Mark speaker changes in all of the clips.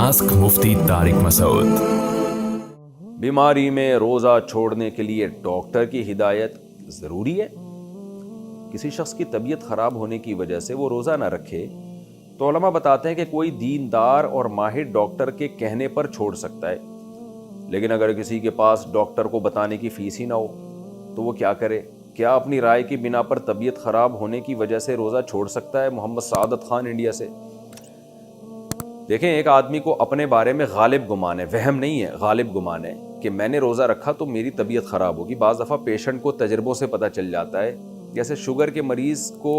Speaker 1: Ask मुफ्ती तारिक मसूद।
Speaker 2: बीमारी में रोज़ा छोड़ने के लिए डॉक्टर की हिदायत ज़रूरी है। किसी शख्स की तबीयत ख़राब होने की वजह से वो रोज़ा ना रखे तो उलमा बताते हैं कि कोई दीनदार और माहिर डॉक्टर के कहने पर छोड़ सकता है। लेकिन अगर किसी के पास डॉक्टर को बताने की फ़ीस ही ना हो तो वो क्या करे? क्या अपनी राय की बिना पर तबीयत ख़राब होने की वजह से रोज़ा छोड़ सकता है? मोहम्मद सादत खान इंडिया से। देखें, एक आदमी को अपने बारे में गालिब गुमान है, वहम नहीं है, गालिब गुमान है कि मैंने रोज़ा रखा तो मेरी तबीयत ख़राब होगी। बाज़ दफ़ा पेशेंट को तजर्बों से पता चल जाता है। जैसे शुगर के मरीज़ को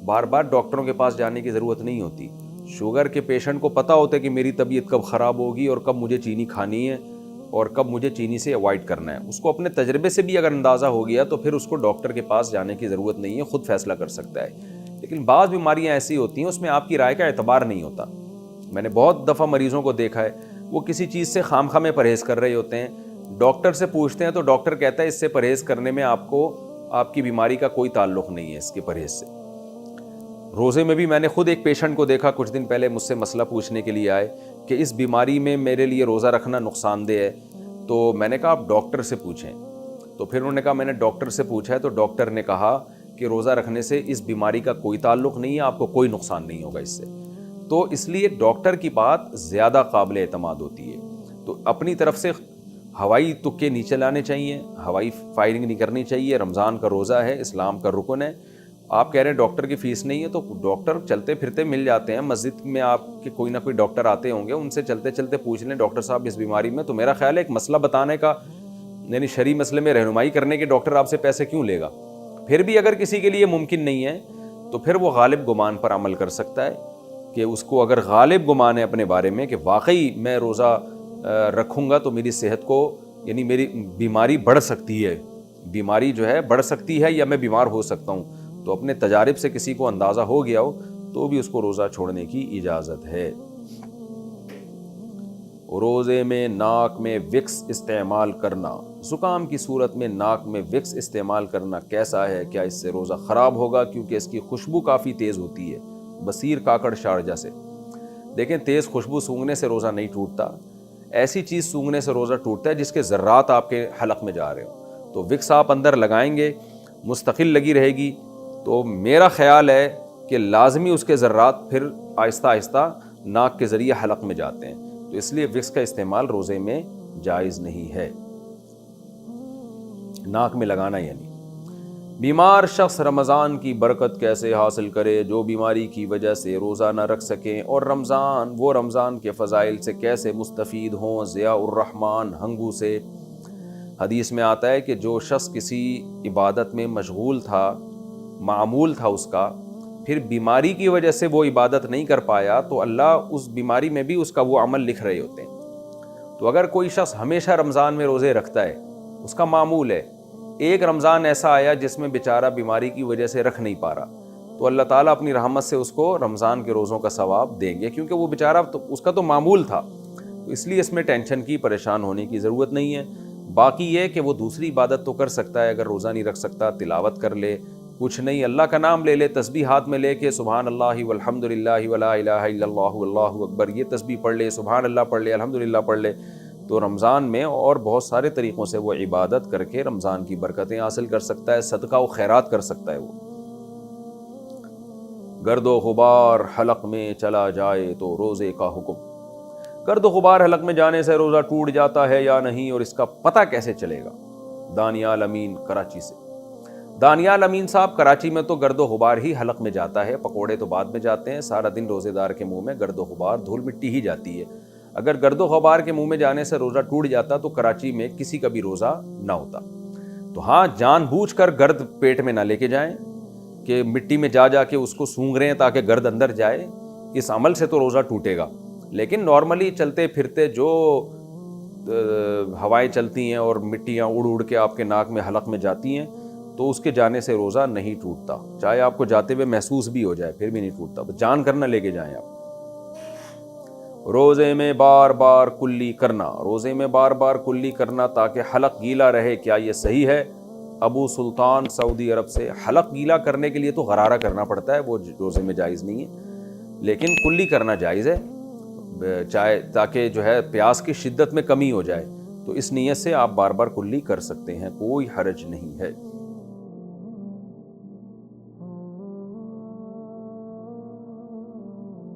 Speaker 2: बार बार डॉक्टरों के पास जाने की ज़रूरत नहीं होती। शुगर के पेशेंट को पता होता है कि मेरी तबीयत कब ख़राब होगी और कब मुझे चीनी खानी है और कब मुझे चीनी से अवॉइड करना है। उसको अपने तजर्बे से भी अगर अंदाज़ा हो गया तो फिर उसको डॉक्टर के पास जाने की ज़रूरत नहीं है, ख़ुद फैसला कर सकता है। लेकिन बाज़ बीमारियाँ ऐसी होती हैं उसमें आपकी राय का एतबार नहीं होता। मैंने बहुत दफ़ा मरीज़ों को देखा है, वो किसी चीज़ से खामखा में परहेज़ कर रहे होते हैं, डॉक्टर से पूछते हैं तो डॉक्टर कहता है इससे परहेज़ करने में आपको आपकी बीमारी का कोई ताल्लुक़ नहीं है इसके परहेज़ से। रोज़े में भी मैंने खुद एक पेशेंट को देखा, कुछ दिन पहले मुझसे मसला पूछने के लिए आए कि इस बीमारी में मेरे लिए रोज़ा रखना नुकसानदेह है। तो मैंने कहा आप डॉक्टर से पूछें। तो फिर उन्होंने कहा मैंने डॉक्टर से पूछा है तो डॉक्टर ने कहा कि रोज़ा रखने से इस बीमारी का कोई ताल्लुक़ नहीं है, आपको कोई नुकसान नहीं होगा इससे। तो इसलिए डॉक्टर की बात ज़्यादा काबिल एतमाद होती है। तो अपनी तरफ से हवाई तुक्के नहीं चलाने चाहिए, हवाई फायरिंग नहीं करनी चाहिए। रमज़ान का रोज़ा है, इस्लाम का रुकन है। आप कह रहे हैं डॉक्टर की फ़ीस नहीं है तो डॉक्टर चलते फिरते मिल जाते हैं। मस्जिद में आपके कोई ना कोई डॉक्टर आते होंगे, उनसे चलते चलते पूछ लें डॉक्टर साहब इस बीमारी में। तो मेरा ख्याल है एक मसला बताने का, यानी शरई मसले में रहनुमाई करने के डॉक्टर आपसे पैसे क्यों लेगा? फिर भी अगर किसी के लिए मुमकिन नहीं है तो फिर वो गालिब गुमान पर अमल कर सकता है कि उसको अगर गालिब गुमान है अपने बारे में कि वाकई मैं रोज़ा रखूँगा तो मेरी सेहत को, यानी मेरी बीमारी बढ़ सकती है, बीमारी जो है बढ़ सकती है या मैं बीमार हो सकता हूँ, तो अपने तजारिब से किसी को अंदाज़ा हो गया हो तो भी उसको रोज़ा छोड़ने की इजाज़त है। रोज़े में नाक में विक्स इस्तेमाल करना, ज़ुकाम की सूरत में नाक में विक्स इस्तेमाल करना कैसा है? क्या इससे रोज़ा ख़राब होगा? क्योंकि इसकी खुशबू काफ़ी तेज़ होती है। बसीर काकड़ शारजा से। देखें, तेज़ खुशबू सूंघने से रोज़ा नहीं टूटता। ऐसी चीज़ सूंघने से रोज़ा टूटता है जिसके ज़र्रात आपके हलक में जा रहे हो। तो विक्स आप अंदर लगाएंगे, मुस्तकिल लगी रहेगी, तो मेरा ख्याल है कि लाजमी उसके ज़र्रात फिर आहिस्ता आहिस्ता नाक के ज़रिए हलक में जाते हैं। तो इसलिए विक्स का इस्तेमाल रोज़े में जायज़ नहीं है, नाक में लगाना। यानी बीमार शख्स रमज़ान की बरकत कैसे हासिल करे जो बीमारी की वजह से रोज़ा न रख सकें, और रमज़ान के फ़ज़ाइल से कैसे मुस्तफ़ीद हों? ज़ियाउर रहमान हंगू से हदीस में आता है कि जो शख्स किसी इबादत में मशगूल था, मामूल था उसका, फिर बीमारी की वजह से वो इबादत नहीं कर पाया तो अल्लाह उस बीमारी में भी उसका वो अमल लिख रहे होते हैं। तो अगर कोई शख्स हमेशा रमज़ान में रोज़े रखता है, उसका मामूल है, एक रमज़ान ऐसा आया जिसमें बेचारा बीमारी की वजह से रख नहीं पा रहा, तो अल्लाह ताला अपनी रहमत से उसको रमज़ान के रोज़ों का सवाब देंगे, क्योंकि वो बेचारा तो उसका तो मामूल था। तो इसलिए इसमें टेंशन की, परेशान होने की ज़रूरत नहीं है। बाकी ये कि वो दूसरी इबादत तो कर सकता है, अगर रोज़ा नहीं रख सकता तिलावत कर ले, कुछ नहीं अल्लाह का नाम ले ले, तस्बीह हाथ में ले के सुबहान अल्लाह वल्हम्दुलिल्लाहि वला इलाहा इल्लल्लाहु वल्लाहु अकबर, ये तस्बीह पढ़ ले, सुबहान अल्लाह पढ़ ले, अल्हम्दुलिल्लाह पढ़ ले। तो रमज़ान में और बहुत सारे तरीक़ों से वो इबादत करके रमज़ान की बरकतें हासिल कर सकता है, सदका व खैरात कर सकता है। वो गर्दो गुबार हलक में चला जाए तो रोज़े का हुक्म। गर्दो गुबार हलक में जाने से रोज़ा टूट जाता है या नहीं, और इसका पता कैसे चलेगा? दानियाल अमीन कराची से। दानियाल अमीन साहब, कराची में तो गर्दो गुबार ही हलक में जाता है, पकोड़े तो बाद में जाते हैं। सारा दिन रोज़ेदार के मुंह में गर्दो गुबार, धूल मिट्टी ही जाती है। अगर गर्दो गुबार के मुंह में जाने से रोज़ा टूट जाता तो कराची में किसी का भी रोज़ा ना होता। तो हाँ, जानबूझकर गर्द पेट में ना लेके जाएं कि मिट्टी में जा के उसको सूंघ रहे हैं ताकि गर्द अंदर जाए, इस अमल से तो रोज़ा टूटेगा। लेकिन नॉर्मली चलते फिरते जो हवाएं चलती हैं और मिट्टियाँ उड़ उड़ के आपके नाक में हलक में जाती हैं, तो उसके जाने से रोज़ा नहीं टूटता। चाहे आपको जाते हुए महसूस भी हो जाए फिर भी नहीं टूटता। तो जान करना लेके जाएं आप। रोज़े में बार बार कुल्ली करना, रोज़े में बार बार कुल्ली करना ताकि हलक गीला रहे, क्या ये सही है? अबू सुल्तान सऊदी अरब से। हलक गीला करने के लिए तो गरारा करना पड़ता है, वो रोज़े में जायज़ नहीं है, लेकिन कुल्ली करना जायज़ है। چاہے تاکہ جو ہے پیاس کی شدت میں کمی ہو جائے، تو اس نیت سے آپ بار بار کلی کر سکتے ہیں، کوئی حرج نہیں ہے۔